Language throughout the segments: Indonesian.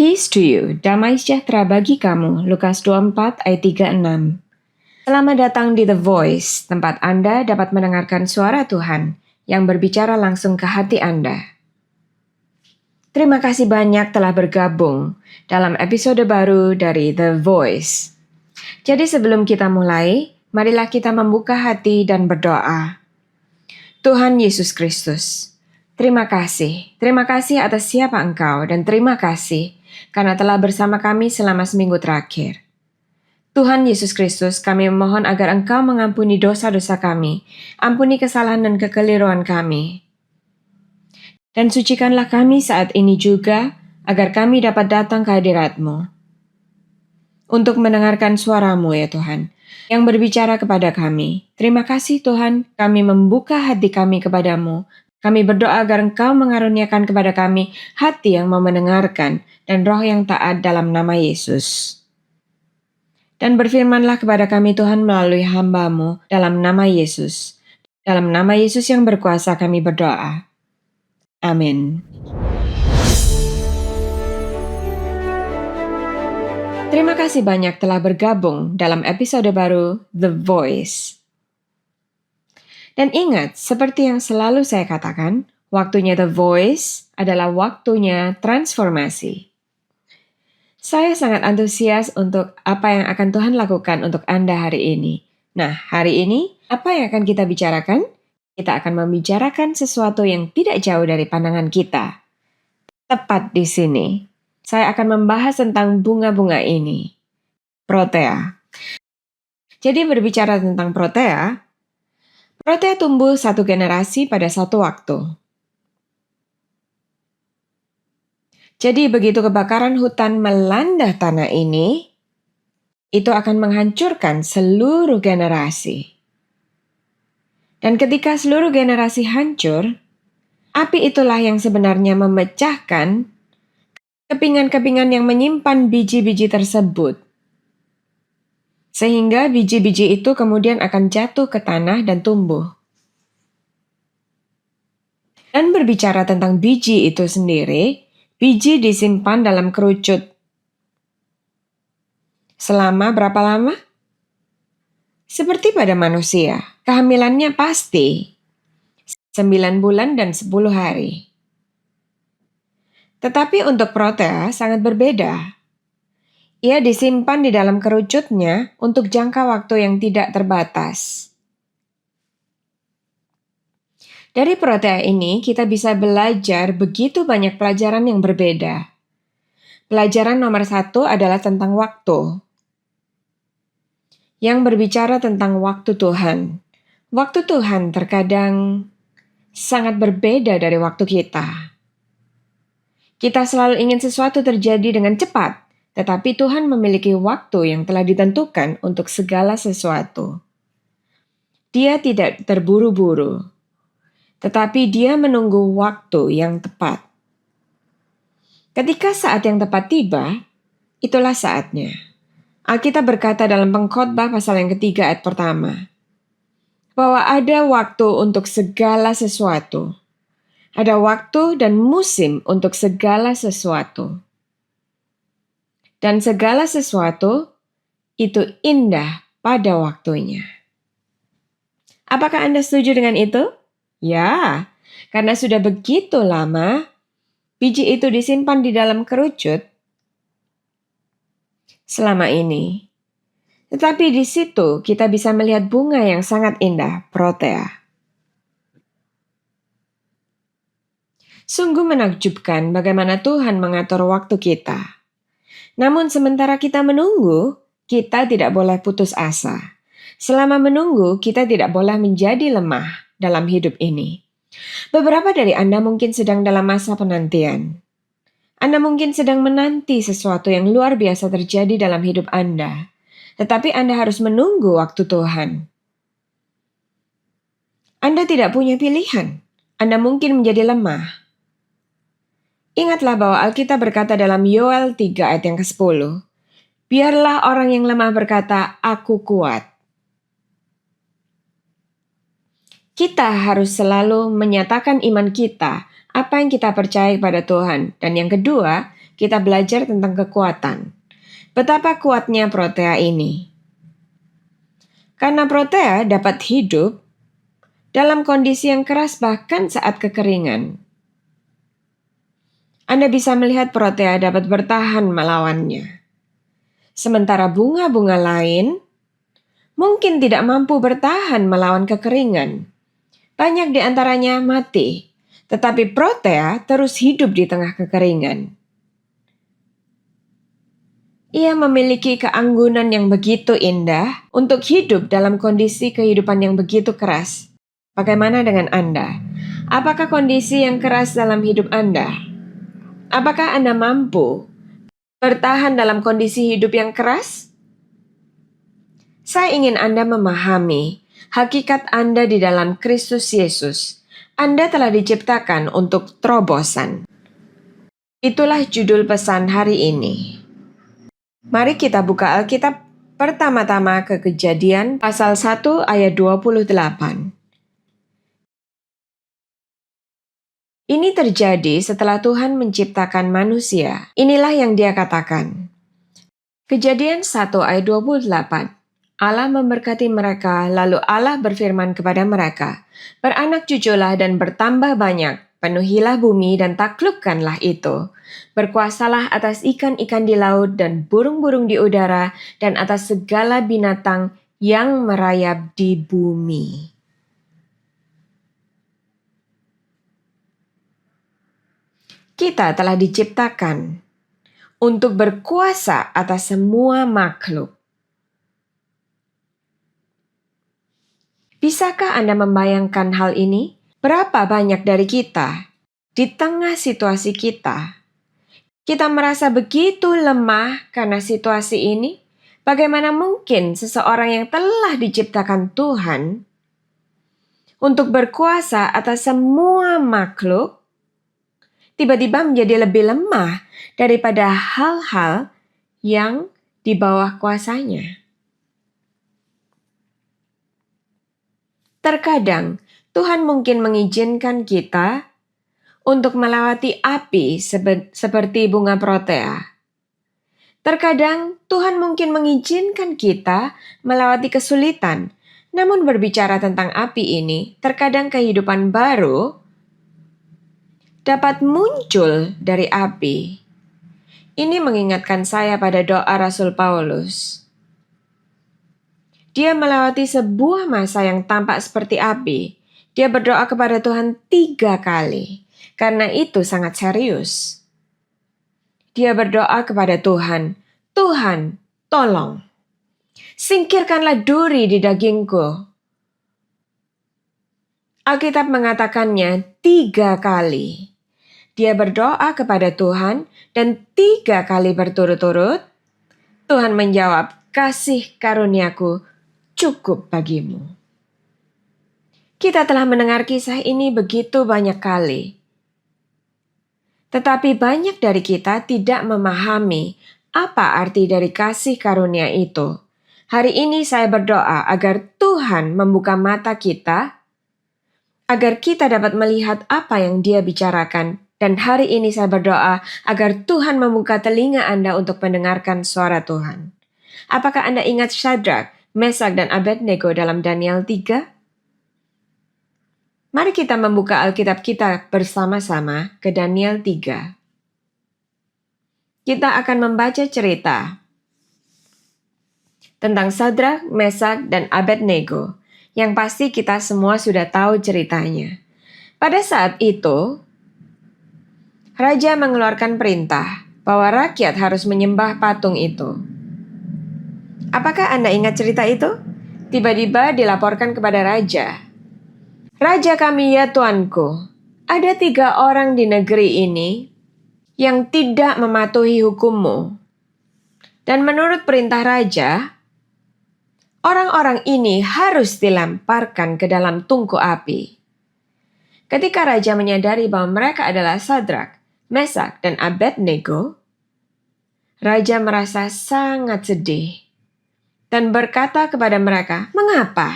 Peace to you, damai sejahtera bagi kamu, Lukas 24 ayat 36. Selamat datang di The Voice, tempat Anda dapat mendengarkan suara Tuhan yang berbicara langsung ke hati Anda. Terima kasih banyak telah bergabung dalam episode baru dari The Voice. Jadi sebelum kita mulai, marilah kita membuka hati dan berdoa. Tuhan Yesus Kristus, terima kasih atas siapa Engkau dan terima kasih karena telah bersama kami selama seminggu terakhir. Tuhan Yesus Kristus, kami memohon agar Engkau mengampuni dosa-dosa kami, ampuni kesalahan dan kekeliruan kami. Dan sucikanlah kami saat ini juga, agar kami dapat datang ke hadirat-Mu. Untuk mendengarkan suara-Mu ya Tuhan, yang berbicara kepada kami. Terima kasih Tuhan, kami membuka hati kami kepadamu. Kami berdoa agar Engkau mengaruniakan kepada kami hati yang mau mendengarkan dan roh yang taat dalam nama Yesus. Dan berfirmanlah kepada kami Tuhan melalui hamba-Mu dalam nama Yesus. Dalam nama Yesus yang berkuasa kami berdoa. Amin. Terima kasih banyak telah bergabung dalam episode baru The Voice. Dan ingat, seperti yang selalu saya katakan, waktunya The Voice adalah waktunya transformasi. Saya sangat antusias untuk apa yang akan Tuhan lakukan untuk Anda hari ini. Nah, hari ini apa yang akan kita bicarakan? Kita akan membicarakan sesuatu yang tidak jauh dari pandangan kita. Tepat di sini. Saya akan membahas tentang bunga-bunga ini. Protea. Jadi berbicara tentang protea tumbuh satu generasi pada satu waktu. Jadi begitu kebakaran hutan melanda tanah ini, itu akan menghancurkan seluruh generasi. Dan ketika seluruh generasi hancur, api itulah yang sebenarnya memecahkan kepingan-kepingan yang menyimpan biji-biji tersebut. Sehingga biji-biji itu kemudian akan jatuh ke tanah dan tumbuh. Dan berbicara tentang biji itu sendiri, biji disimpan dalam kerucut. Selama berapa lama? Seperti pada manusia, kehamilannya pasti 9 bulan dan 10 hari. Tetapi untuk protea sangat berbeda. Ia disimpan di dalam kerucutnya untuk jangka waktu yang tidak terbatas. Dari protea ini kita bisa belajar begitu banyak pelajaran yang berbeda. Pelajaran nomor 1 adalah tentang waktu. Yang berbicara tentang waktu Tuhan. Waktu Tuhan terkadang sangat berbeda dari waktu kita. Kita selalu ingin sesuatu terjadi dengan cepat, tetapi Tuhan memiliki waktu yang telah ditentukan untuk segala sesuatu. Dia tidak terburu-buru, tetapi Dia menunggu waktu yang tepat. Ketika saat yang tepat tiba, itulah saatnya. Alkitab berkata dalam Pengkhotbah pasal yang 3 ayat pertama, bahwa ada waktu untuk segala sesuatu. Ada waktu dan musim untuk segala sesuatu. Dan segala sesuatu itu indah pada waktunya. Apakah Anda setuju dengan itu? Ya, karena sudah begitu lama biji itu disimpan di dalam kerucut selama ini. Tetapi di situ kita bisa melihat bunga yang sangat indah, protea. Sungguh menakjubkan bagaimana Tuhan mengatur waktu kita. Namun sementara kita menunggu, kita tidak boleh putus asa. Selama menunggu, kita tidak boleh menjadi lemah dalam hidup ini. Beberapa dari Anda mungkin sedang dalam masa penantian. Anda mungkin sedang menanti sesuatu yang luar biasa terjadi dalam hidup Anda. Tetapi Anda harus menunggu waktu Tuhan. Anda tidak punya pilihan. Anda mungkin menjadi lemah. Ingatlah bahwa Alkitab berkata dalam Yoel 3 ayat yang ke-10, biarlah orang yang lemah berkata, aku kuat. Kita harus selalu menyatakan iman kita, apa yang kita percaya kepada Tuhan. Dan yang kedua, kita belajar tentang kekuatan. Betapa kuatnya protea ini. Karena protea dapat hidup dalam kondisi yang keras bahkan saat kekeringan. Anda bisa melihat protea dapat bertahan melawannya. Sementara bunga-bunga lain mungkin tidak mampu bertahan melawan kekeringan. Banyak di antaranya mati, tetapi protea terus hidup di tengah kekeringan. Ia memiliki keanggunan yang begitu indah untuk hidup dalam kondisi kehidupan yang begitu keras. Bagaimana dengan Anda? Apakah kondisi yang keras dalam hidup Anda? Apakah Anda mampu bertahan dalam kondisi hidup yang keras? Saya ingin Anda memahami hakikat Anda di dalam Kristus Yesus. Anda telah diciptakan untuk terobosan. Itulah judul pesan hari ini. Mari kita buka Alkitab pertama-tama ke Kejadian pasal 1 ayat 28. Ini terjadi setelah Tuhan menciptakan manusia. Inilah yang Dia katakan. Kejadian 1 ayat 28. Allah memberkati mereka, lalu Allah berfirman kepada mereka, "Beranak cuculah dan bertambah banyak, penuhilah bumi dan taklukkanlah itu. Berkuasalah atas ikan-ikan di laut dan burung-burung di udara dan atas segala binatang yang merayap di bumi." Kita telah diciptakan untuk berkuasa atas semua makhluk. Bisakah Anda membayangkan hal ini? Berapa banyak dari kita, di tengah situasi kita merasa begitu lemah karena situasi ini? Bagaimana mungkin seseorang yang telah diciptakan Tuhan untuk berkuasa atas semua makhluk tiba-tiba menjadi lebih lemah daripada hal-hal yang di bawah kuasanya? Terkadang Tuhan mungkin mengizinkan kita untuk melewati api seperti bunga protea. Terkadang Tuhan mungkin mengizinkan kita melewati kesulitan. Namun berbicara tentang api ini, terkadang kehidupan baru dapat muncul dari api. Ini mengingatkan saya pada doa Rasul Paulus. Dia melewati sebuah masa yang tampak seperti api. Dia berdoa kepada Tuhan 3 kali. Karena itu sangat serius. Dia berdoa kepada Tuhan, "Tuhan, tolong. Singkirkanlah duri di dagingku." Alkitab mengatakannya 3 kali. Dia berdoa kepada Tuhan dan 3 kali berturut-turut, Tuhan menjawab, "Kasih karuniaku cukup bagimu." Kita telah mendengar kisah ini begitu banyak kali. Tetapi banyak dari kita tidak memahami apa arti dari kasih karunia itu. Hari ini saya berdoa agar Tuhan membuka mata kita, agar kita dapat melihat apa yang Dia bicarakan. Dan hari ini saya berdoa agar Tuhan membuka telinga Anda untuk mendengarkan suara Tuhan. Apakah Anda ingat Syadrak, Mesak, dan Abednego dalam Daniel 3? Mari kita membuka Alkitab kita bersama-sama ke Daniel 3. Kita akan membaca cerita tentang Syadrak, Mesak, dan Abednego. Yang pasti kita semua sudah tahu ceritanya. Pada saat itu, Raja mengeluarkan perintah bahwa rakyat harus menyembah patung itu. Apakah Anda ingat cerita itu? Tiba-tiba dilaporkan kepada Raja, "Raja kami ya tuanku, ada 3 orang di negeri ini yang tidak mematuhi hukummu. Dan menurut perintah Raja, orang-orang ini harus dilemparkan ke dalam tungku api." Ketika Raja menyadari bahwa mereka adalah Syadrak, Mesak, dan Abednego, Raja merasa sangat sedih dan berkata kepada mereka, "Mengapa?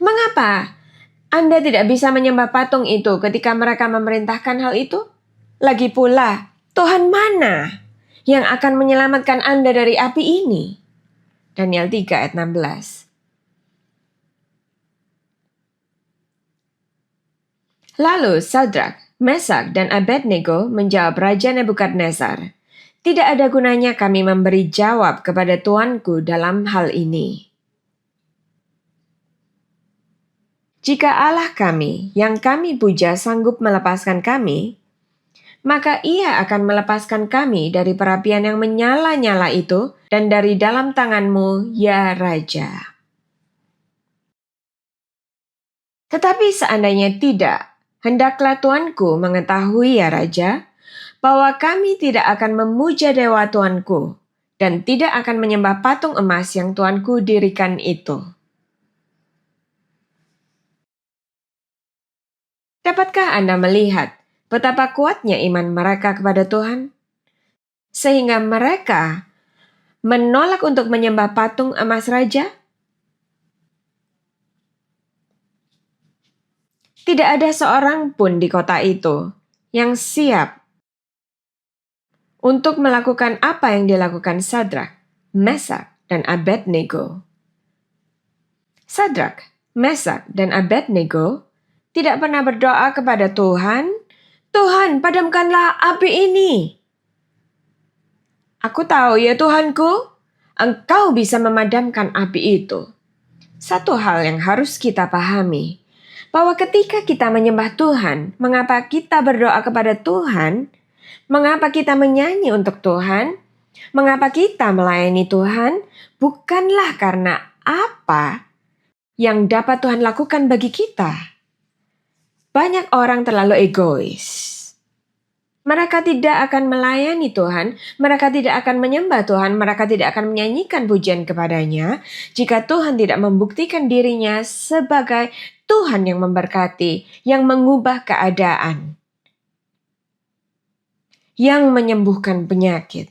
Mengapa Anda tidak bisa menyembah patung itu ketika mereka memerintahkan hal itu? Lagi pula, Tuhan mana yang akan menyelamatkan Anda dari api ini? Daniel 3 ayat 16. Lalu Sadrak, Mesak, dan Abednego menjawab Raja Nebukadnezar, "Tidak ada gunanya kami memberi jawab kepada Tuanku dalam hal ini. Jika Allah kami yang kami puja sanggup melepaskan kami, maka Ia akan melepaskan kami dari perapian yang menyala-nyala itu dan dari dalam tangan-Mu, ya Raja." Tetapi seandainya tidak, hendaklah Tuanku mengetahui, ya Raja, bahwa kami tidak akan memuja dewa Tuanku dan tidak akan menyembah patung emas yang Tuanku dirikan itu. Dapatkah Anda melihat betapa kuatnya iman mereka kepada Tuhan? Sehingga mereka menolak untuk menyembah patung emas raja? Tidak ada seorang pun di kota itu yang siap untuk melakukan apa yang dilakukan Sadrak, Mesak, dan Abednego. Sadrak, Mesak, dan Abednego tidak pernah berdoa kepada Tuhan, "Tuhan, padamkanlah api ini." "Aku tahu ya Tuhanku, Engkau bisa memadamkan api itu." Satu hal yang harus kita pahami, bahwa ketika kita menyembah Tuhan, mengapa kita berdoa kepada Tuhan, mengapa kita menyanyi untuk Tuhan, mengapa kita melayani Tuhan, bukanlah karena apa yang dapat Tuhan lakukan bagi kita. Banyak orang terlalu egois. Mereka tidak akan melayani Tuhan, mereka tidak akan menyembah Tuhan, mereka tidak akan menyanyikan pujian kepadanya jika Tuhan tidak membuktikan dirinya sebagai Tuhan yang memberkati, yang mengubah keadaan, yang menyembuhkan penyakit.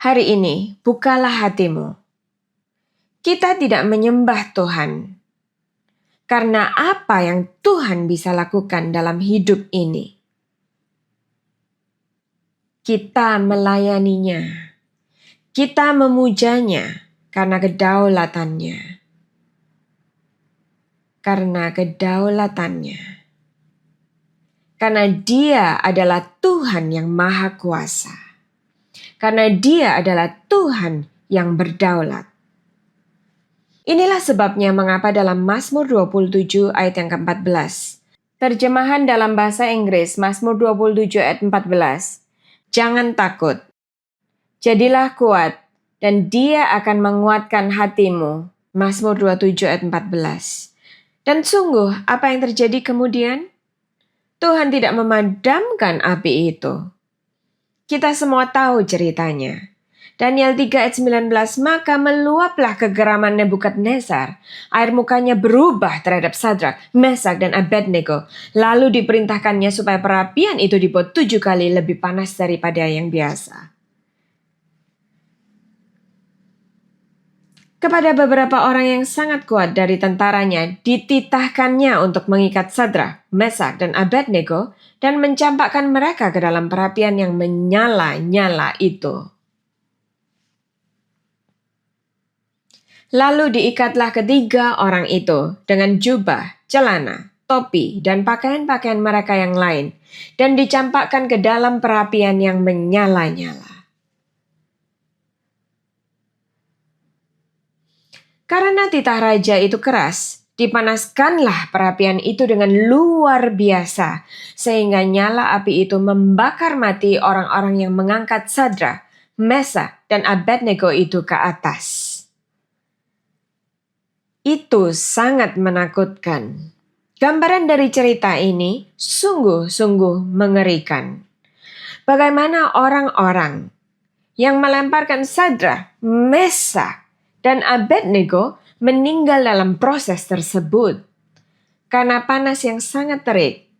Hari ini, bukalah hatimu. Kita tidak menyembah Tuhan karena apa yang Tuhan bisa lakukan dalam hidup ini. Kita melayaninya. Kita memujanya karena kedaulatannya. Karena kedaulatannya. Karena Dia adalah Tuhan yang Maha Kuasa. Karena Dia adalah Tuhan yang berdaulat. Inilah sebabnya mengapa dalam Mazmur 27 ayat yang ke-14. Terjemahan dalam bahasa Inggris Mazmur 27 ayat 14. "Jangan takut, jadilah kuat, dan Dia akan menguatkan hatimu." Mazmur 27 ayat 14. Dan sungguh, apa yang terjadi kemudian? Tuhan tidak memadamkan api itu. Kita semua tahu ceritanya. Daniel 3 ayat 19, "Maka meluaplah kegeraman Nebukadnezar. Air mukanya berubah terhadap Sadrak, Mesak, dan Abednego. Lalu diperintahkannya supaya perapian itu dibuat 7 kali lebih panas daripada yang biasa." Kepada beberapa orang yang sangat kuat dari tentaranya, dititahkannya untuk mengikat Sadrak, Mesak, dan Abednego dan mencampakkan mereka ke dalam perapian yang menyala-nyala itu. Lalu diikatlah ketiga orang itu dengan jubah, celana, topi, dan pakaian-pakaian mereka yang lain, dan dicampakkan ke dalam perapian yang menyala-nyala. Karena titah raja itu keras, dipanaskanlah perapian itu dengan luar biasa, sehingga nyala api itu membakar mati orang-orang yang mengangkat Sadrak, Mesak, dan Abednego itu ke atas. Itu sangat menakutkan. Gambaran dari cerita ini sungguh-sungguh mengerikan. Bagaimana orang-orang yang melemparkan Sadrak, Mesak, dan Abednego meninggal dalam proses tersebut karena panas yang sangat terik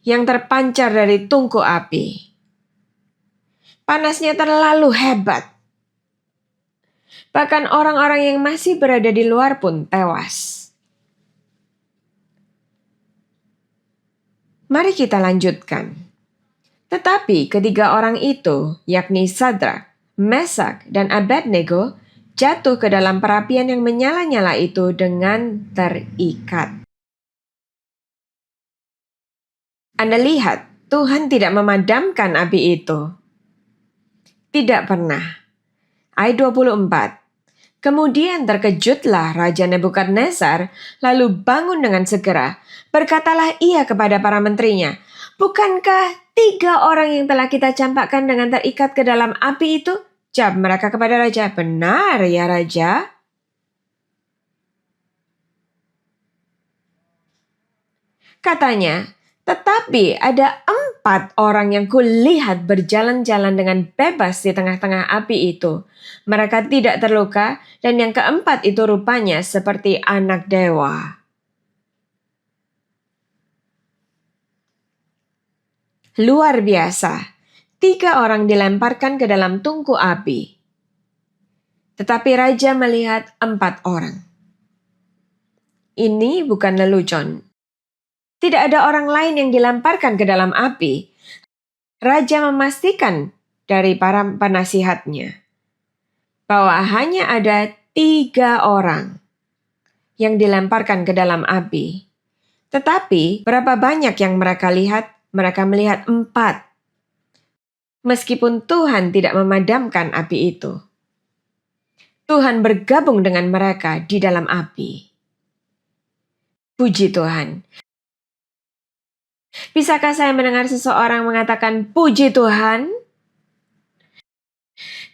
yang terpancar dari tungku api. Panasnya terlalu hebat. Bahkan orang-orang yang masih berada di luar pun tewas. Mari kita lanjutkan. Tetapi ketiga orang itu, yakni Sadrak, Mesak, dan Abednego, jatuh ke dalam perapian yang menyala-nyala itu dengan terikat. Anda lihat, Tuhan tidak memadamkan api itu. Tidak pernah. Ayat 24. Kemudian terkejutlah Raja Nebukadnezar, lalu bangun dengan segera. Berkatalah ia kepada para menterinya, "Bukankah 3 orang yang telah kita campakkan dengan terikat ke dalam api itu?" Jawab mereka kepada Raja, "Benar ya Raja." Katanya, tetapi ada 4 orang yang kulihat berjalan-jalan dengan bebas di tengah-tengah api itu. Mereka tidak terluka, dan yang keempat itu rupanya seperti anak dewa. Luar biasa. 3 orang dilemparkan ke dalam tungku api. Tetapi raja melihat 4 orang. Ini bukan lelucon. Tidak ada orang lain yang dilemparkan ke dalam api. Raja memastikan dari para penasihatnya bahwa hanya ada 3 orang yang dilemparkan ke dalam api. Tetapi berapa banyak yang mereka lihat? Mereka melihat 4. Meskipun Tuhan tidak memadamkan api itu, Tuhan bergabung dengan mereka di dalam api. Puji Tuhan. Bisakah saya mendengar seseorang mengatakan, "Puji Tuhan"?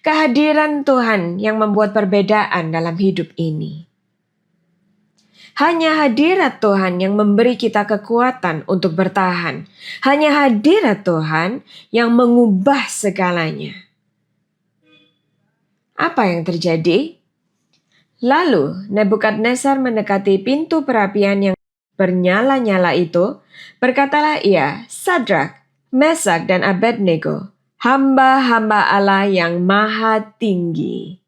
Kehadiran Tuhan yang membuat perbedaan dalam hidup ini. Hanya hadirat Tuhan yang memberi kita kekuatan untuk bertahan. Hanya hadirat Tuhan yang mengubah segalanya. Apa yang terjadi? Lalu Nebukadnezar mendekati pintu perapian yang bernyala-nyala itu. Berkatalah ia, "Sadrak, Mesak, dan Abednego, hamba-hamba Allah yang maha tinggi."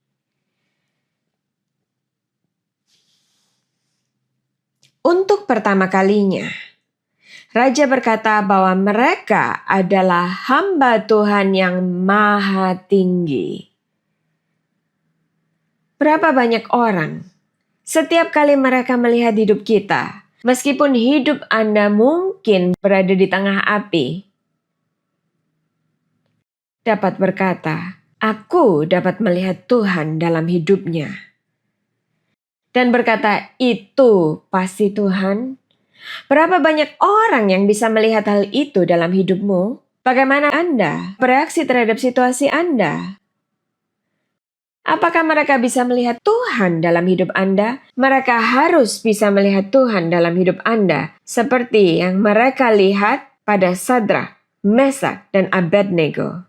Untuk pertama kalinya, Raja berkata bahwa mereka adalah hamba Tuhan yang maha tinggi. Berapa banyak orang, setiap kali mereka melihat hidup kita, meskipun hidup Anda mungkin berada di tengah api, dapat berkata, "Aku dapat melihat Tuhan dalam hidupnya." Dan berkata, "Itu pasti Tuhan." Berapa banyak orang yang bisa melihat hal itu dalam hidupmu? Bagaimana Anda bereaksi terhadap situasi Anda? Apakah mereka bisa melihat Tuhan dalam hidup Anda? Mereka harus bisa melihat Tuhan dalam hidup Anda, seperti yang mereka lihat pada Sadrak, Mesak, dan Abednego.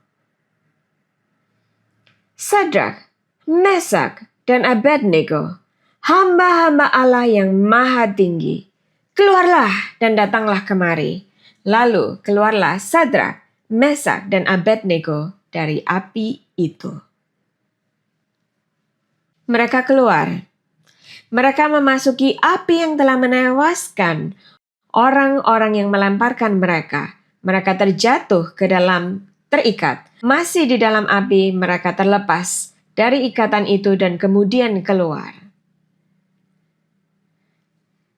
Sadrak, Mesak, dan Abednego, hamba-hamba Allah yang maha tinggi. Keluarlah dan datanglah kemari. Lalu keluarlah Sadrak, Mesak, dan Abednego dari api itu. Mereka keluar. Mereka memasuki api yang telah menewaskan orang-orang yang melemparkan mereka. Mereka terjatuh ke dalam terikat. Masih di dalam api, mereka terlepas dari ikatan itu dan kemudian keluar.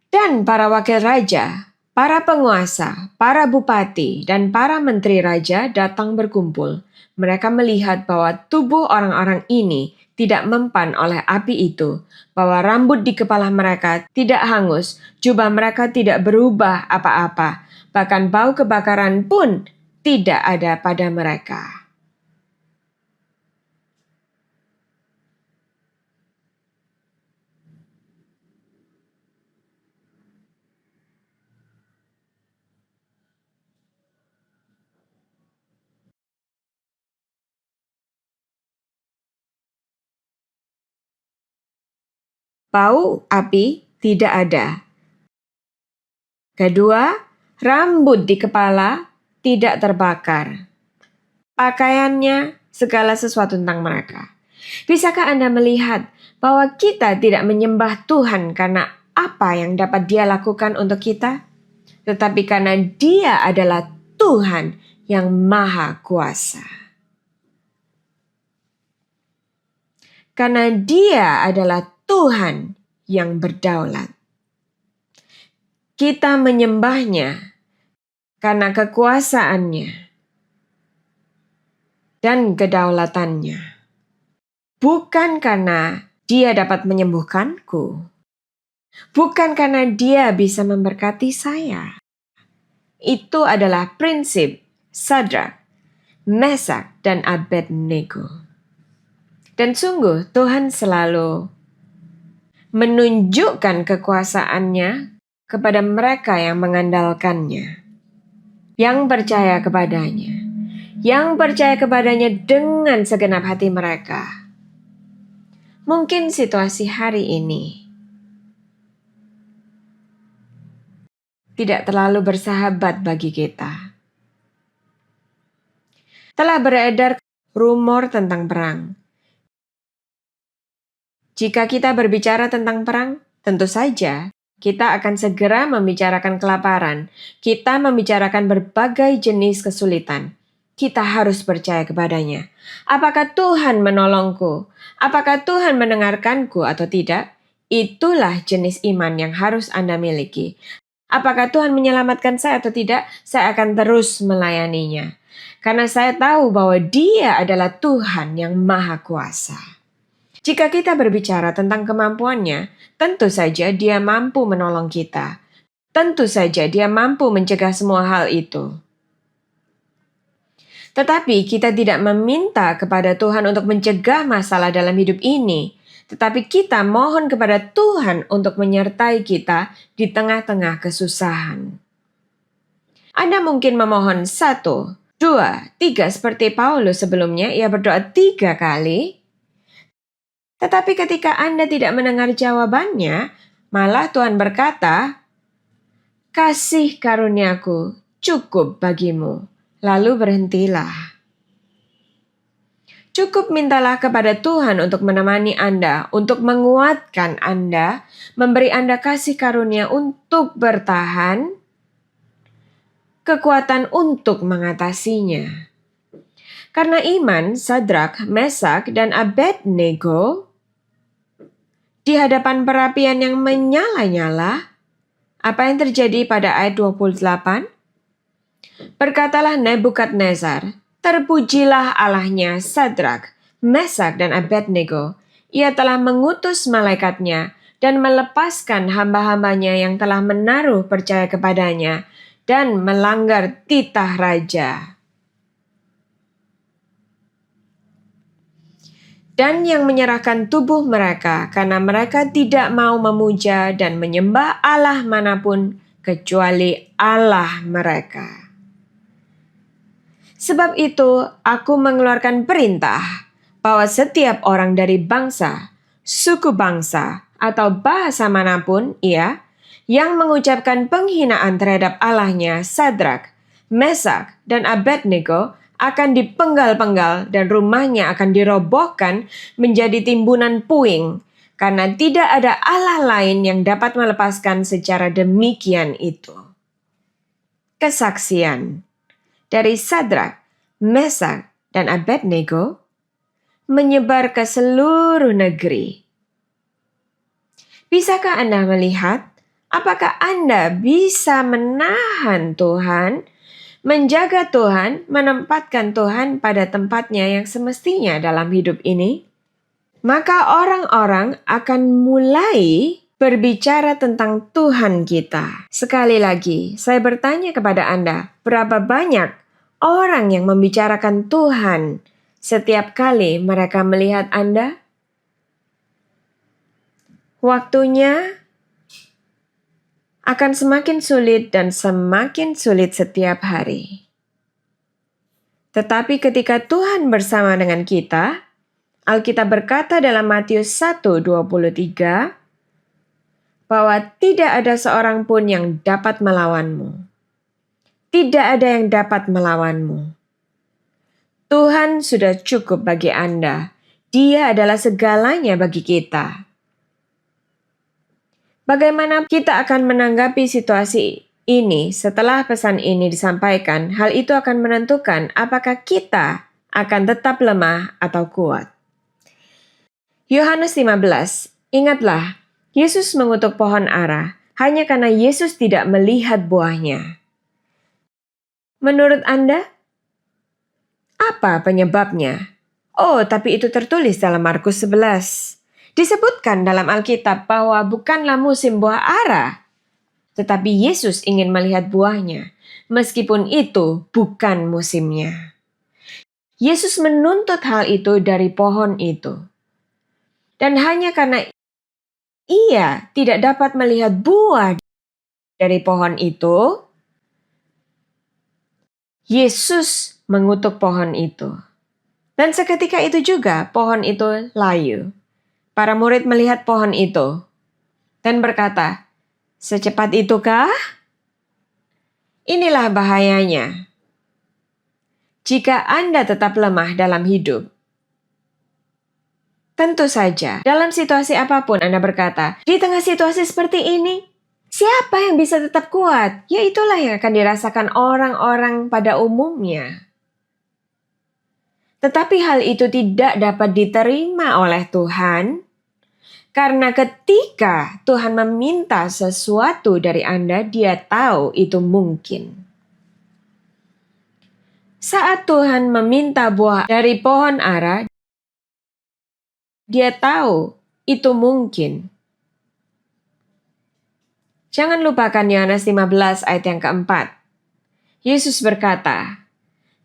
Dan para wakil raja, para penguasa, para bupati, dan para menteri raja datang berkumpul. Mereka melihat bahwa tubuh orang-orang ini tidak mempan oleh api itu, bahwa rambut di kepala mereka tidak hangus, jubah mereka tidak berubah apa-apa, bahkan bau kebakaran pun tidak ada pada mereka. Bau api tidak ada. Kedua, rambut di kepala tidak terbakar. Pakaiannya, segala sesuatu tentang mereka. Bisakah Anda melihat bahwa kita tidak menyembah Tuhan karena apa yang dapat Dia lakukan untuk kita? tetapi karena Dia adalah Tuhan yang Maha Kuasa. Karena Dia adalah Tuhan yang berdaulat. Kita menyembah-Nya karena kekuasaannya dan kedaulatannya. Bukan karena Dia dapat menyembuhkanku. Bukan karena Dia bisa memberkati saya. Itu adalah prinsip Sadrak, Mesak, dan Abednego. Dan sungguh Tuhan selalu menunjukkan kekuasaannya kepada mereka yang mengandalkannya, yang percaya kepadanya, yang percaya kepadanya dengan segenap hati mereka. Mungkin situasi hari ini tidak terlalu bersahabat bagi kita. Telah beredar rumor tentang perang. Jika kita berbicara tentang perang, tentu saja kita akan segera membicarakan kelaparan. Kita membicarakan berbagai jenis kesulitan. Kita harus percaya kepadanya. Apakah Tuhan menolongku? Apakah Tuhan mendengarkanku atau tidak? Itulah jenis iman yang harus Anda miliki. Apakah Tuhan menyelamatkan saya atau tidak? Saya akan terus melayaninya. Karena saya tahu bahwa Dia adalah Tuhan yang Maha Kuasa. Jika kita berbicara tentang kemampuannya, tentu saja Dia mampu menolong kita. Tentu saja Dia mampu mencegah semua hal itu. Tetapi kita tidak meminta kepada Tuhan untuk mencegah masalah dalam hidup ini. Tetapi kita mohon kepada Tuhan untuk menyertai kita di tengah-tengah kesusahan. Anda mungkin memohon 1, 2, 3 seperti Paulus sebelumnya. Ia berdoa 3 kali. Tetapi ketika Anda tidak mendengar jawabannya, malah Tuhan berkata, "Kasih karuniaku cukup bagimu." Lalu berhentilah. Cukup mintalah kepada Tuhan untuk menemani Anda, untuk menguatkan Anda, memberi Anda kasih karunia untuk bertahan, kekuatan untuk mengatasinya. Karena iman, Sadrak, Mesak, dan Abednego di hadapan perapian yang menyala-nyala, apa yang terjadi pada ayat 28? Berkatalah Nebukadnezar, "Terpujilah Allahnya Sadrak, Mesak, dan Abednego. Ia telah mengutus malaikatnya dan melepaskan hamba-hambanya yang telah menaruh percaya kepadanya dan melanggar titah raja. Dan yang menyerahkan tubuh mereka karena mereka tidak mau memuja dan menyembah Allah manapun kecuali Allah mereka. Sebab itu, aku mengeluarkan perintah bahwa setiap orang dari bangsa, suku bangsa, atau bahasa manapun yang mengucapkan penghinaan terhadap Allahnya Sadrak, Mesak, dan Abednego akan dipenggal-penggal dan rumahnya akan dirobohkan menjadi timbunan puing, karena tidak ada Allah lain yang dapat melepaskan secara demikian itu." Kesaksian dari Sadrak, Mesak, dan Abednego menyebar ke seluruh negeri. Bisakah Anda melihat? Apakah Anda bisa menahan Tuhan, menjaga Tuhan, menempatkan Tuhan pada tempatnya yang semestinya dalam hidup ini? Maka orang-orang akan mulai berbicara tentang Tuhan kita. Sekali lagi, saya bertanya kepada Anda, berapa banyak orang yang membicarakan Tuhan setiap kali mereka melihat Anda? Waktunya akan semakin sulit dan semakin sulit setiap hari. Tetapi ketika Tuhan bersama dengan kita, Alkitab berkata dalam Matius 1:23, bahwa tidak ada seorang pun yang dapat melawanmu. Tidak ada yang dapat melawanmu. Tuhan sudah cukup bagi Anda. Dia adalah segalanya bagi kita. Bagaimana kita akan menanggapi situasi ini, setelah pesan ini disampaikan, hal itu akan menentukan apakah kita akan tetap lemah atau kuat. Yohanes 15, ingatlah, Yesus mengutuk pohon ara hanya karena Yesus tidak melihat buahnya. Menurut Anda, apa penyebabnya? Oh, tapi itu tertulis dalam Markus 11. Disebutkan dalam Alkitab bahwa bukanlah musim buah ara, tetapi Yesus ingin melihat buahnya, meskipun itu bukan musimnya. Yesus menuntut hal itu dari pohon itu. Dan hanya karena ia tidak dapat melihat buah dari pohon itu, Yesus mengutuk pohon itu. Dan seketika itu juga pohon itu layu. Para murid melihat pohon itu dan berkata, "Secepat itukah?" Inilah bahayanya. Jika Anda tetap lemah dalam hidup, tentu saja dalam situasi apapun Anda berkata, "Di tengah situasi seperti ini, siapa yang bisa tetap kuat?" Ya itulah yang akan dirasakan orang-orang pada umumnya. Tetapi hal itu tidak dapat diterima oleh Tuhan, karena ketika Tuhan meminta sesuatu dari Anda, Dia tahu itu mungkin. Saat Tuhan meminta buah dari pohon ara, Dia tahu itu mungkin. Jangan lupakan Yohanes 15 ayat yang keempat. Yesus berkata,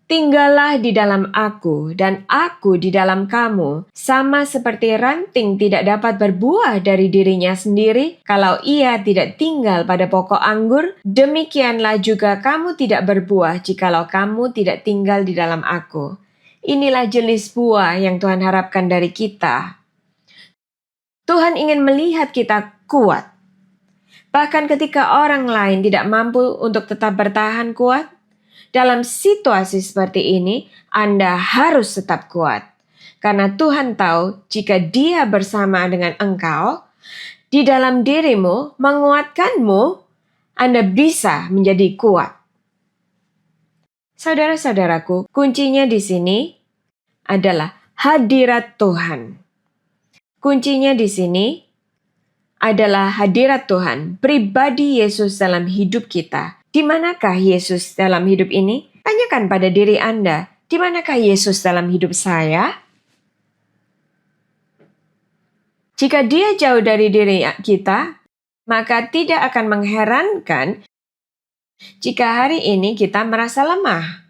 "Tinggallah di dalam aku dan aku di dalam kamu, sama seperti ranting tidak dapat berbuah dari dirinya sendiri kalau ia tidak tinggal pada pokok anggur, demikianlah juga kamu tidak berbuah jikalau kamu tidak tinggal di dalam aku." Inilah jenis buah yang Tuhan harapkan dari kita. Tuhan ingin melihat kita kuat. Bahkan ketika orang lain tidak mampu untuk tetap bertahan kuat, dalam situasi seperti ini, Anda harus tetap kuat. Karena Tuhan tahu jika Dia bersama dengan engkau, di dalam dirimu, menguatkanmu, Anda bisa menjadi kuat. Saudara-saudaraku, kuncinya di sini adalah hadirat Tuhan. Kuncinya di sini adalah hadirat Tuhan, pribadi Yesus dalam hidup kita. Di manakah Yesus dalam hidup ini? Tanyakan pada diri Anda, di manakah Yesus dalam hidup saya? Jika Dia jauh dari diri kita, maka tidak akan mengherankan jika hari ini kita merasa lemah.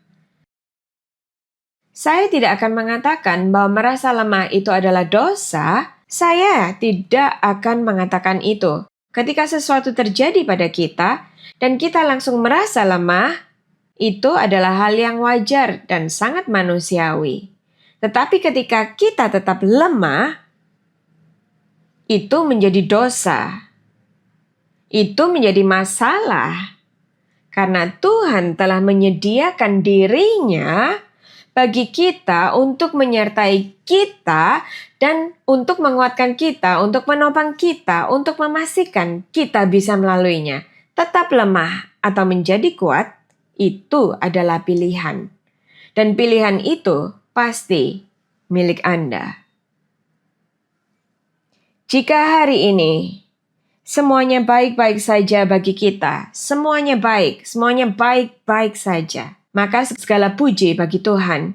Saya tidak akan mengatakan bahwa merasa lemah itu adalah dosa. Saya tidak akan mengatakan itu. Ketika sesuatu terjadi pada kita dan kita langsung merasa lemah, itu adalah hal yang wajar dan sangat manusiawi. Tetapi ketika kita tetap lemah, itu menjadi dosa. Itu menjadi masalah. Karena Tuhan telah menyediakan dirinya bagi kita untuk menyertai kita dan untuk menguatkan kita, untuk menopang kita, untuk memastikan kita bisa melaluinya. Tetap lemah atau menjadi kuat, itu adalah pilihan. Dan pilihan itu pasti milik Anda. Jika hari ini semuanya baik-baik saja bagi kita, semuanya baik-baik saja, maka segala puji bagi Tuhan.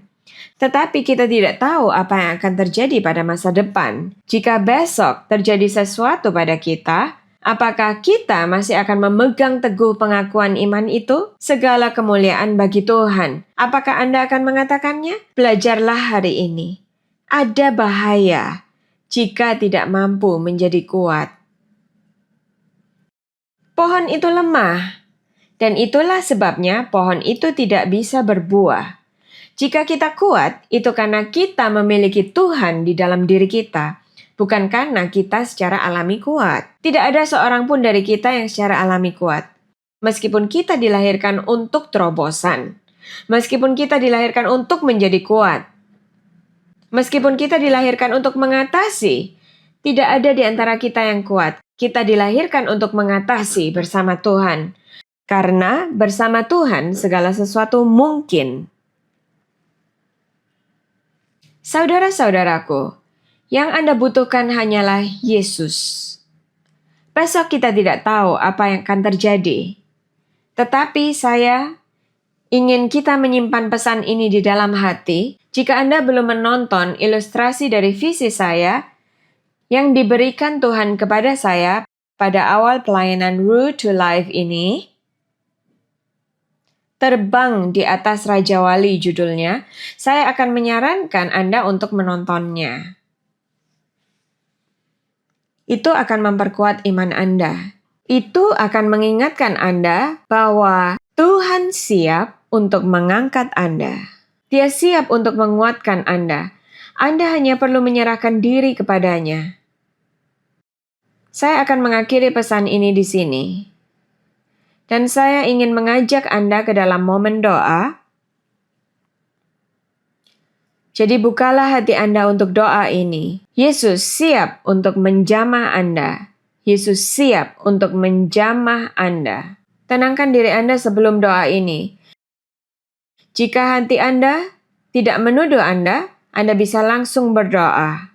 Tetapi kita tidak tahu apa yang akan terjadi pada masa depan. Jika besok terjadi sesuatu pada kita, apakah kita masih akan memegang teguh pengakuan iman itu? Segala kemuliaan bagi Tuhan. Apakah Anda akan mengatakannya? Belajarlah hari ini. Ada bahaya jika tidak mampu menjadi kuat. Pohon itu lemah, dan itulah sebabnya pohon itu tidak bisa berbuah. Jika kita kuat, itu karena kita memiliki Tuhan di dalam diri kita, bukan karena kita secara alami kuat. Tidak ada seorang pun dari kita yang secara alami kuat. Meskipun kita dilahirkan untuk terobosan, meskipun kita dilahirkan untuk menjadi kuat, meskipun kita dilahirkan untuk mengatasi, tidak ada di antara kita yang kuat. Kita dilahirkan untuk mengatasi bersama Tuhan. Karena bersama Tuhan segala sesuatu mungkin. Saudara-saudaraku, yang Anda butuhkan hanyalah Yesus. Besok kita tidak tahu apa yang akan terjadi. Tetapi saya ingin kita menyimpan pesan ini di dalam hati. Jika Anda belum menonton ilustrasi dari visi saya yang diberikan Tuhan kepada saya pada awal pelayanan Root to Life ini, Terbang di Atas Raja Wali judulnya, saya akan menyarankan Anda untuk menontonnya. Itu akan memperkuat iman Anda. Itu akan mengingatkan Anda bahwa Tuhan siap untuk mengangkat Anda. Dia siap untuk menguatkan Anda. Anda hanya perlu menyerahkan diri kepadanya. Saya akan mengakhiri pesan ini di sini. Dan saya ingin mengajak Anda ke dalam momen doa. Jadi bukalah hati Anda untuk doa ini. Yesus siap untuk menjamah Anda. Yesus siap untuk menjamah Anda. Tenangkan diri Anda sebelum doa ini. Jika hati Anda tidak menuduh Anda bisa langsung berdoa.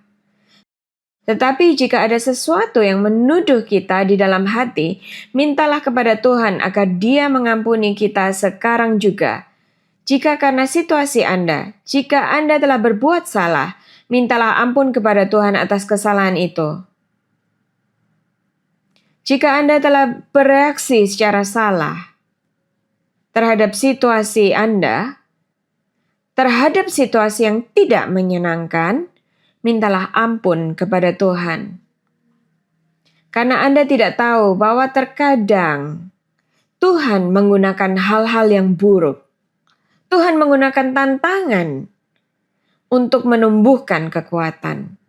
Tetapi jika ada sesuatu yang menuduh kita di dalam hati, mintalah kepada Tuhan agar Dia mengampuni kita sekarang juga. Jika karena situasi jika Anda telah berbuat salah, mintalah ampun kepada Tuhan atas kesalahan itu. Jika Anda telah bereaksi secara salah terhadap situasi terhadap situasi yang tidak menyenangkan, mintalah ampun kepada Tuhan. Karena Anda tidak tahu bahwa terkadang Tuhan menggunakan hal-hal yang buruk. Tuhan menggunakan tantangan untuk menumbuhkan kekuatan.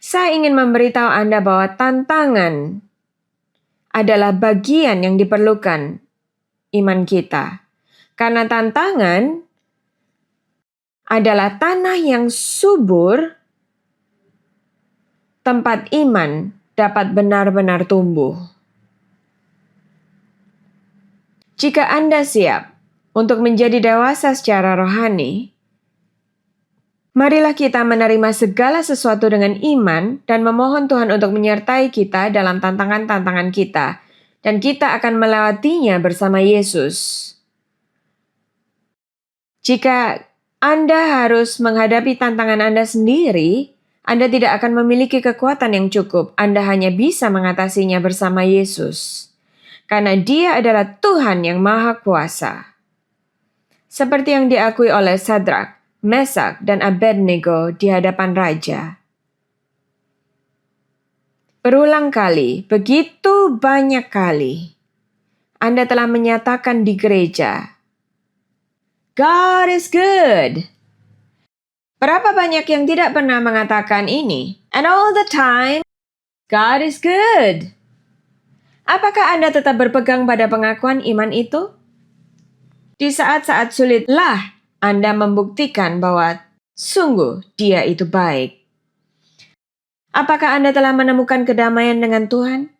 Saya ingin memberitahu Anda bahwa tantangan adalah bagian yang diperlukan iman kita. Karena tantangan adalah tanah yang subur, tempat iman dapat benar-benar tumbuh. Jika Anda siap untuk menjadi dewasa secara rohani, marilah kita menerima segala sesuatu dengan iman dan memohon Tuhan untuk menyertai kita dalam tantangan-tantangan kita, dan kita akan melewatinya bersama Yesus. Jika Anda harus menghadapi tantangan Anda sendiri, Anda tidak akan memiliki kekuatan yang cukup. Anda hanya bisa mengatasinya bersama Yesus. Karena Dia adalah Tuhan yang Maha Kuasa. Seperti yang diakui oleh Sadrak, Mesak, dan Abednego di hadapan Raja. Berulang kali, begitu banyak kali, Anda telah menyatakan di gereja, God is good. Berapa banyak yang tidak pernah mengatakan ini? And all the time, God is good. Apakah Anda tetap berpegang pada pengakuan iman itu? Di saat-saat sulitlah Anda membuktikan bahwa sungguh Dia itu baik. Apakah Anda telah menemukan kedamaian dengan Tuhan?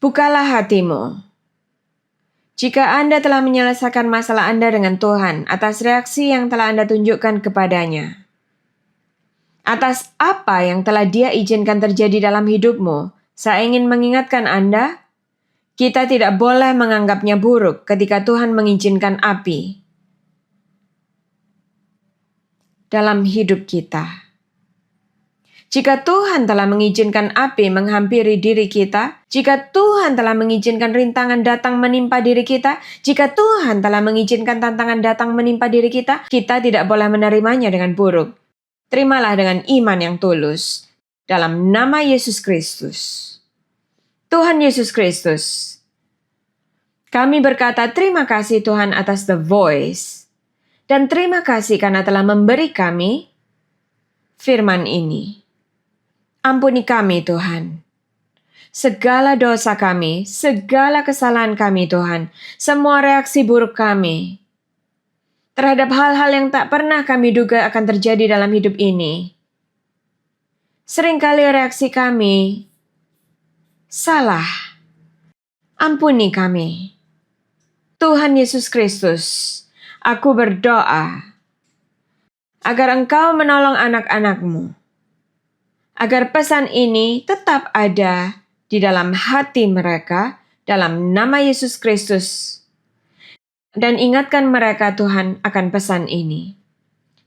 Bukalah hatimu. Jika Anda telah menyelesaikan masalah Anda dengan Tuhan atas reaksi yang telah Anda tunjukkan kepadanya, atas apa yang telah Dia izinkan terjadi dalam hidupmu, saya ingin mengingatkan Anda, kita tidak boleh menganggapnya buruk ketika Tuhan mengizinkan api dalam hidup kita. Jika Tuhan telah mengizinkan api menghampiri diri kita, jika Tuhan telah mengizinkan rintangan datang menimpa diri kita, jika Tuhan telah mengizinkan tantangan datang menimpa diri kita, kita tidak boleh menerimanya dengan buruk. Terimalah dengan iman yang tulus. Dalam nama Yesus Kristus. Tuhan Yesus Kristus, kami berkata terima kasih Tuhan atas The Voice. Dan terima kasih karena telah memberi kami firman ini. Ampuni kami Tuhan. Segala dosa kami, segala kesalahan kami Tuhan, semua reaksi buruk kami terhadap hal-hal yang tak pernah kami duga akan terjadi dalam hidup ini. Seringkali reaksi kami salah. Ampuni kami. Tuhan Yesus Kristus, aku berdoa agar Engkau menolong anak-anak-Mu, agar pesan ini tetap ada di dalam hati mereka, dalam nama Yesus Kristus. Dan ingatkan mereka Tuhan akan pesan ini.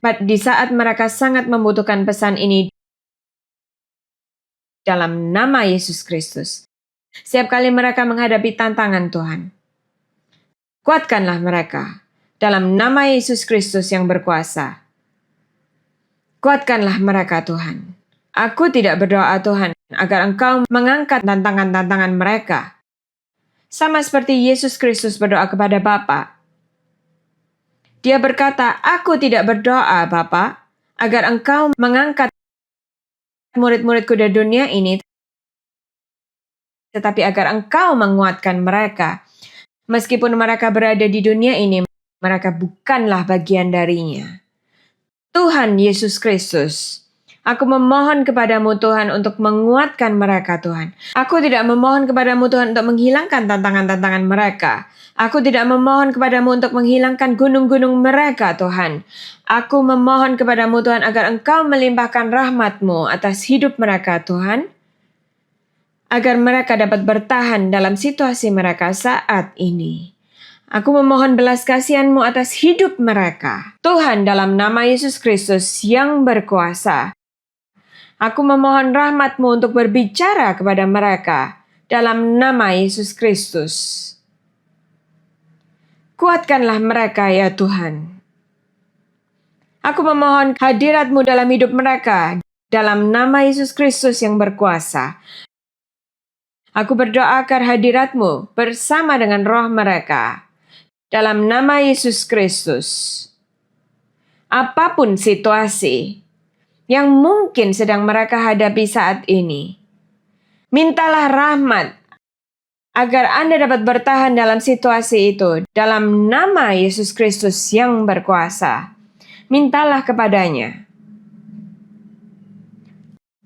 Di saat mereka sangat membutuhkan pesan ini, dalam nama Yesus Kristus. Setiap kali mereka menghadapi tantangan Tuhan, kuatkanlah mereka dalam nama Yesus Kristus yang berkuasa. Kuatkanlah mereka Tuhan. Aku tidak berdoa Tuhan agar Engkau mengangkat tantangan-tantangan mereka. Sama seperti Yesus Kristus berdoa kepada Bapa. Dia berkata, aku tidak berdoa Bapa agar Engkau mengangkat murid-muridku dari dunia ini, tetapi agar Engkau menguatkan mereka. Meskipun mereka berada di dunia ini, mereka bukanlah bagian darinya. Tuhan Yesus Kristus, aku memohon kepadamu Tuhan untuk menguatkan mereka Tuhan. Aku tidak memohon kepadamu Tuhan untuk menghilangkan tantangan-tantangan mereka. Aku tidak memohon kepadamu untuk menghilangkan gunung-gunung mereka Tuhan. Aku memohon kepadamu Tuhan agar Engkau melimpahkan rahmat-Mu atas hidup mereka Tuhan. Agar mereka dapat bertahan dalam situasi mereka saat ini. Aku memohon belas kasihan-Mu atas hidup mereka. Tuhan, dalam nama Yesus Kristus yang berkuasa. Aku memohon rahmat-Mu untuk berbicara kepada mereka. Dalam nama Yesus Kristus. Kuatkanlah mereka ya Tuhan. Aku memohon hadirat-Mu dalam hidup mereka. Dalam nama Yesus Kristus yang berkuasa. Aku berdoa agar hadirat-Mu bersama dengan roh mereka. Dalam nama Yesus Kristus. Apapun situasi yang mungkin sedang mereka hadapi saat ini, mintalah rahmat agar Anda dapat bertahan dalam situasi itu. Dalam nama Yesus Kristus yang berkuasa. Mintalah kepadanya.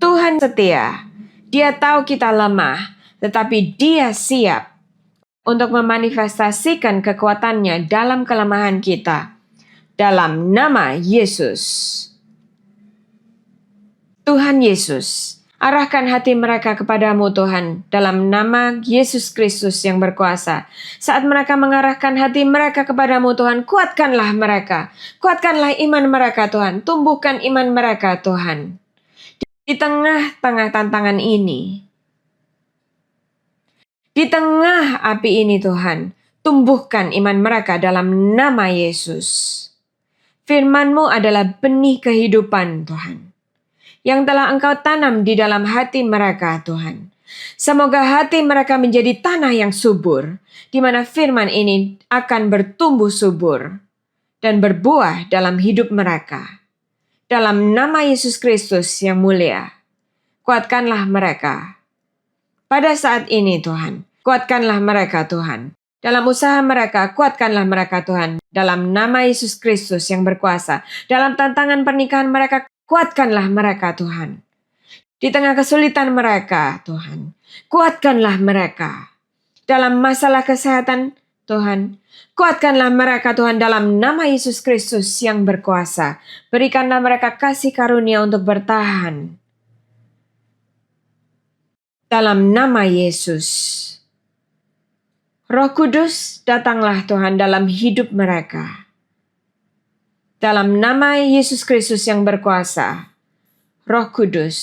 Tuhan setia. Dia tahu kita lemah. Tetapi Dia siap untuk memanifestasikan kekuatannya dalam kelemahan kita. Dalam nama Yesus. Tuhan Yesus, arahkan hati mereka kepadamu Tuhan. Dalam nama Yesus Kristus yang berkuasa. Saat mereka mengarahkan hati mereka kepadamu Tuhan, kuatkanlah mereka. Kuatkanlah iman mereka Tuhan. Tumbuhkan iman mereka Tuhan. Di tengah-tengah tantangan ini. Di tengah api ini Tuhan, tumbuhkan iman mereka dalam nama Yesus. Firman-Mu adalah benih kehidupan Tuhan, yang telah Engkau tanam di dalam hati mereka Tuhan. Semoga hati mereka menjadi tanah yang subur, di mana firman ini akan bertumbuh subur dan berbuah dalam hidup mereka. Dalam nama Yesus Kristus yang mulia, kuatkanlah mereka. Pada saat ini Tuhan, kuatkanlah mereka Tuhan. Dalam usaha mereka, kuatkanlah mereka Tuhan. Dalam nama Yesus Kristus yang berkuasa. Dalam tantangan pernikahan mereka, kuatkanlah mereka Tuhan. Di tengah kesulitan mereka Tuhan, kuatkanlah mereka. Dalam masalah kesehatan Tuhan, kuatkanlah mereka Tuhan dalam nama Yesus Kristus yang berkuasa. Berikanlah mereka kasih karunia untuk bertahan. Dalam nama Yesus. Roh Kudus, datanglah Tuhan dalam hidup mereka. Dalam nama Yesus Kristus yang berkuasa. Roh Kudus,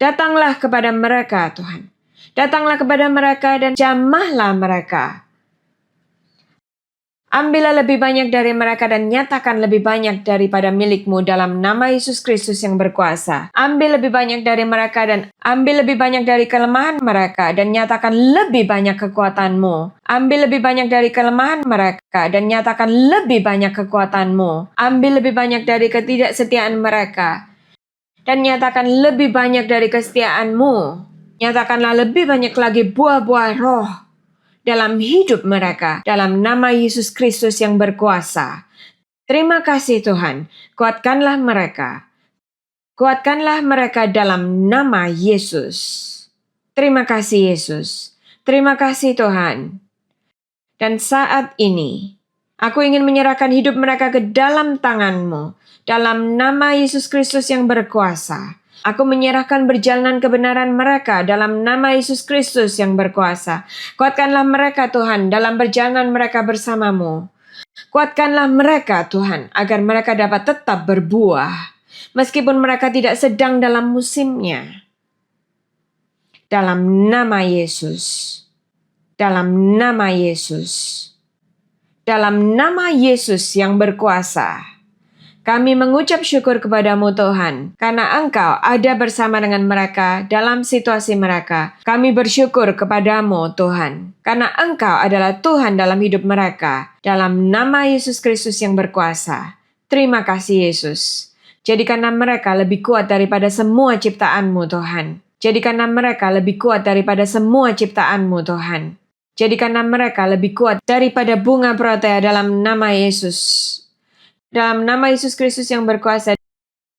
datanglah kepada mereka Tuhan. Datanglah kepada mereka dan jamahlah mereka. Ambillah lebih banyak dari mereka dan nyatakan lebih banyak daripada milik-Mu dalam nama Yesus Kristus yang berkuasa. Ambil lebih banyak dari mereka dan ambil lebih banyak dari kelemahan mereka dan nyatakan lebih banyak kekuatan-Mu. Ambil lebih banyak dari kelemahan mereka dan nyatakan lebih banyak kekuatan-Mu. Ambil lebih banyak dari ketidaksetiaan mereka dan nyatakan lebih banyak dari kesetiaan-Mu. Nyatakanlah lebih banyak lagi buah-buah roh dalam hidup mereka, dalam nama Yesus Kristus yang berkuasa. Terima kasih Tuhan, kuatkanlah mereka. Kuatkanlah mereka dalam nama Yesus. Terima kasih Yesus. Terima kasih Tuhan. Dan saat ini, aku ingin menyerahkan hidup mereka ke dalam tangan-Mu. Dalam nama Yesus Kristus yang berkuasa. Aku menyerahkan perjalanan kebenaran mereka dalam nama Yesus Kristus yang berkuasa. Kuatkanlah mereka Tuhan dalam perjalanan mereka bersama-Mu. Kuatkanlah mereka Tuhan agar mereka dapat tetap berbuah. Meskipun mereka tidak sedang dalam musimnya. Dalam nama Yesus. Dalam nama Yesus. Dalam nama Yesus yang berkuasa. Kami mengucap syukur kepadamu Tuhan, karena Engkau ada bersama dengan mereka dalam situasi mereka. Kami bersyukur kepadamu Tuhan, karena Engkau adalah Tuhan dalam hidup mereka. Dalam nama Yesus Kristus yang berkuasa. Terima kasih Yesus. Jadikanlah mereka lebih kuat daripada semua ciptaan-Mu Tuhan. Jadikanlah mereka lebih kuat daripada semua ciptaan-Mu Tuhan. Jadikanlah mereka lebih kuat daripada bunga protea dalam nama Yesus. Dalam nama Yesus Kristus yang berkuasa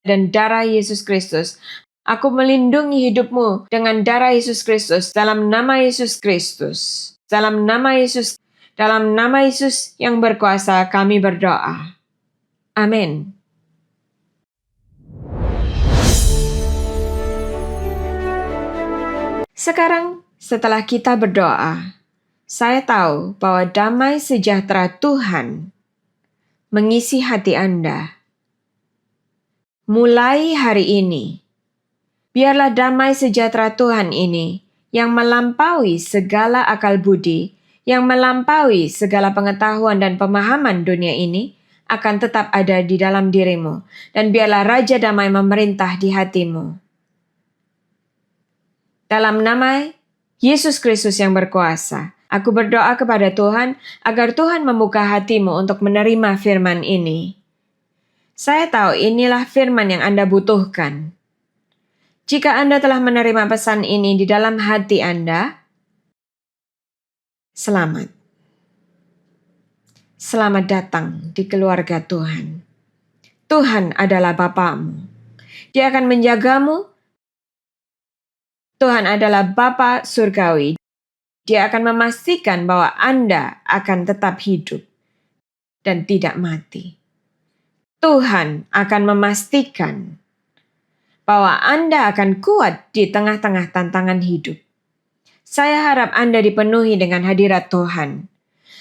dan darah Yesus Kristus. Aku melindungi hidupmu dengan darah Yesus Kristus. Dalam nama Yesus Kristus. Dalam nama Yesus. Dalam nama Yesus yang berkuasa kami berdoa. Amin. Sekarang setelah kita berdoa, saya tahu bahwa damai sejahtera Tuhan mengisi hati Anda. Mulai hari ini, biarlah damai sejahtera Tuhan ini yang melampaui segala akal budi, yang melampaui segala pengetahuan dan pemahaman dunia ini, akan tetap ada di dalam dirimu. Dan biarlah Raja Damai memerintah di hatimu. Dalam nama Yesus Kristus yang berkuasa, aku berdoa kepada Tuhan agar Tuhan membuka hatimu untuk menerima firman ini. Saya tahu inilah firman yang Anda butuhkan. Jika Anda telah menerima pesan ini di dalam hati Anda, selamat. Selamat datang di keluarga Tuhan. Tuhan adalah Bapamu. Dia akan menjagamu. Tuhan adalah Bapa surgawi. Dia akan memastikan bahwa Anda akan tetap hidup dan tidak mati. Tuhan akan memastikan bahwa Anda akan kuat di tengah-tengah tantangan hidup. Saya harap Anda dipenuhi dengan hadirat Tuhan.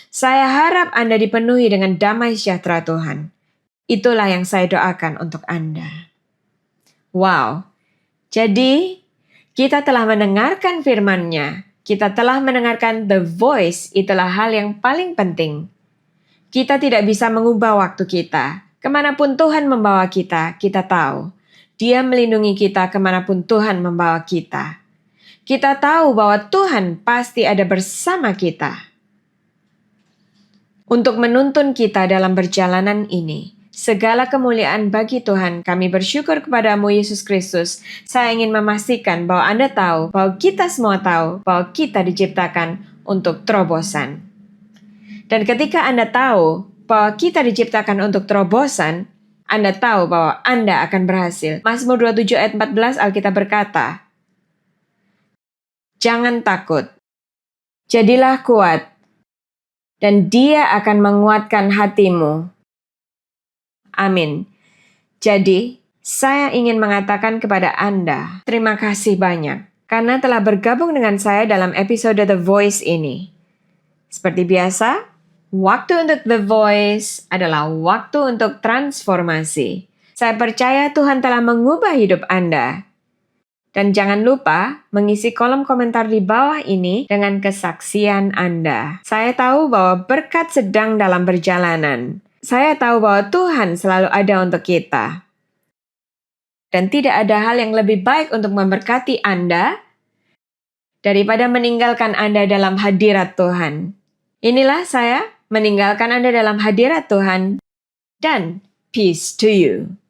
Saya harap Anda dipenuhi dengan damai sejahtera Tuhan. Itulah yang saya doakan untuk Anda. Wow, jadi kita telah mendengarkan firman-Nya. Kita telah mendengarkan the voice, itulah hal yang paling penting. Kita tidak bisa mengubah waktu kita. Kemanapun Tuhan membawa kita, kita tahu. Dia melindungi kita kemanapun Tuhan membawa kita. Kita tahu bahwa Tuhan pasti ada bersama kita. Untuk menuntun kita dalam perjalanan ini, segala kemuliaan bagi Tuhan. Kami bersyukur kepadamu Yesus Kristus. Saya ingin memastikan bahwa Anda tahu, bahwa kita semua tahu, bahwa kita diciptakan untuk terobosan. Dan ketika Anda tahu bahwa kita diciptakan untuk terobosan, Anda tahu bahwa Anda akan berhasil. Mazmur 27 ayat 14 Alkitab berkata, jangan takut, jadilah kuat, dan Dia akan menguatkan hatimu. Amin. Jadi, saya ingin mengatakan kepada Anda, terima kasih banyak karena telah bergabung dengan saya dalam episode The Voice ini. Seperti biasa, waktu untuk The Voice adalah waktu untuk transformasi. Saya percaya Tuhan telah mengubah hidup Anda. Dan jangan lupa mengisi kolom komentar di bawah ini dengan kesaksian Anda. Saya tahu bahwa berkat sedang dalam perjalanan. Saya tahu bahwa Tuhan selalu ada untuk kita. Dan tidak ada hal yang lebih baik untuk memberkati Anda daripada meninggalkan Anda dalam hadirat Tuhan. Inilah saya meninggalkan Anda dalam hadirat Tuhan dan peace to you.